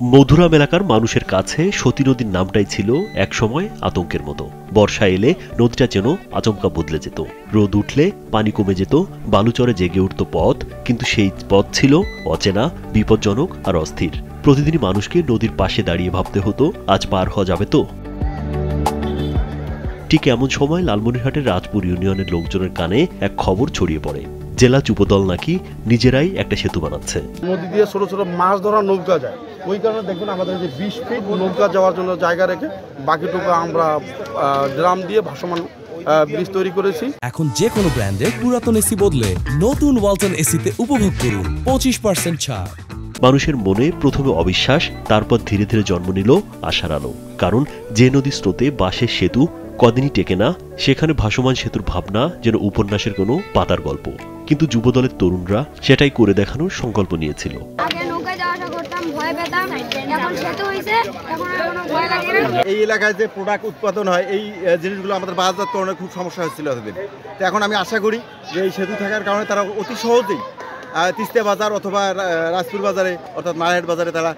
মধুরাম এলাকার মানুষের কাছে সতী নদীর নামটাই ছিল একসময় আতঙ্কের মতো। বর্ষা এলে নদীটা যেন আচমকা বদলে যেত। রোদ উঠলে পানি কমে যেত, বালুচরে জেগে উঠত পথ, কিন্তু সেই পথ ছিল অচেনা, বিপজ্জনক আর অস্থির। প্রতিদিনই মানুষকে নদীর পাশে দাঁড়িয়ে ভাবতে হতো, আজ পার হওয়া যাবে তো। ঠিক এমন সময় লালমনিরহাটের রাজপুর ইউনিয়নের লোকজনের কানে এক খবর ছড়িয়ে পড়ে, জেলা যুবদল নাকি নিজেরাই একটা সেতু বানাচ্ছে। নদী দিয়ে ছোট ছোট মাছ ধরা নৌকা যায়, ওই কারণে দেখবেন আমাদের যে 20 ফিট নৌকা যাওয়ার জন্য জায়গা রেখে বাকিটুকু আমরা ড্রাম দিয়ে ভাসমান ব্রিজ তৈরি করেছি। এখন যে কোনো ব্র্যান্ডের পুরাতন এসি বদলে নতুন ওয়ালটন এসিতে উপভোগ করুন 25% ছাড়। মানুষের মনে প্রথমে অবিশ্বাস, তারপর ধীরে ধীরে জন্ম নিল আশার আলো। কারণ যে নদী স্রোতে বাঁশের সেতু কদিনই টেকে না, সেখানে ভাসমান সেতুর ভাবনা যেন উপন্যাসের কোনো পাতার গল্প। কিন্তু যুবদলের তরুণরা সেটাই করে দেখানোর সংকল্প নিয়েছিল। এই এলাকায় যে প্রোডাক্ট উৎপাদন হয়, এই জিনিসগুলো আমাদের বাজারজাতকরণে খুব সমস্যা হচ্ছিল এতদিন। তো এখন আমি আশা করি যে এই সেতু থাকার কারণে তারা অতি সহজেই তিস্তা বাজার অথবা রাজপুর বাজারে অর্থাৎ মারাহাট বাজারে তারা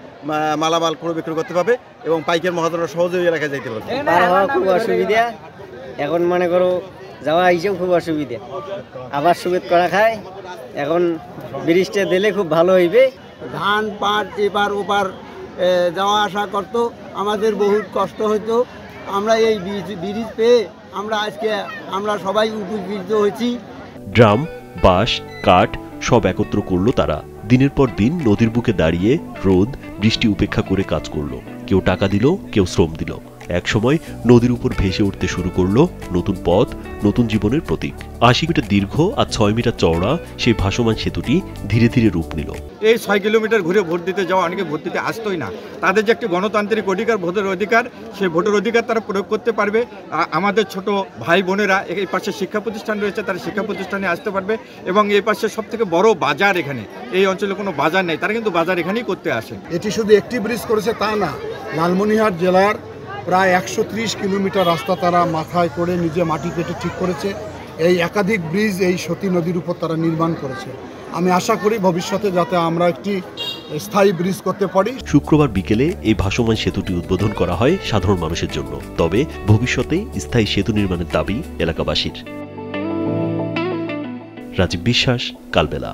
মালামাল ক্রয় বিক্রয় করতে পারবে এবং পাইকার মহাজনরা সহজে ওই এলাকায় যাইতে পারবে। খুব অসুবিধা, এখন মনে করো যাওয়া হিসেবে খুব অসুবিধা, আবার সুবিধা করা খায়। এখন ব্রিজটা দিলে খুব ভালো হইবে। ধান পাট এপার ওপার যাওয়া আসা করতো, আমাদের বহুত কষ্ট হতো। আমরা এই ব্রিজ পেয়ে আমরা সবাই উপকৃত হয়েছি। ড্রাম, বাঁশ, কাঠ সব একত্র করলো তারা। দিনের পর দিন নদীর বুকে দাঁড়িয়ে রোদ বৃষ্টি উপেক্ষা করে কাজ করলো। কেউ টাকা দিল, কেউ শ্রম দিল। একসময় নদীর উপর ভেসে উঠতে শুরু করলো নতুন পথ, নতুন জীবনের প্রতীক। 80 মিটার দীর্ঘ আর 6 মিটার চওড়া সেই ভাসমান সেতুটি ধীরে ধীরে রূপ নিল। এই 6 কিলোমিটার ঘুরে ভোট দিতে যাওয়া, অনেকে ভোট দিতে আসতোই না। তাদের যে একটি গণতান্ত্রিক অধিকার, ভোটের অধিকার, সেই ভোটের অধিকার তারা প্রয়োগ করতে পারবে। আমাদের ছোট ভাই বোনেরা এই পাশে শিক্ষা প্রতিষ্ঠান রয়েছে, তারা শিক্ষা প্রতিষ্ঠানে আসতে পারবে। এবং এই পাশে সব থেকে বড় বাজার, এখানে এই অঞ্চলে কোনো বাজার নেই, তারা কিন্তু বাজার এখানেই করতে আসে। এটি শুধু একটি ব্রিজ করেছে তা না, লালমনিরহাট জেলার প্রায় 130 কিলোমিটার রাস্তা তারা মাথায় করে নিজে মাটি কেটে ঠিক করেছে। এই একাধিক ব্রিজ এই সতী নদীর উপর তারা নির্মাণ করেছে। আমি আশা করি ভবিষ্যতে যাতে আমরা একটি স্থায়ী ব্রিজ করতে পারি। শুক্রবার বিকেলে এই ভাসমান সেতুটি উদ্বোধন করা হয় সাধারণ মানুষের জন্য। তবে ভবিষ্যতে স্থায়ী সেতু নির্মাণের দাবি এলাকাবাসীর। রাজীব বিশ্বাস, কালবেলা।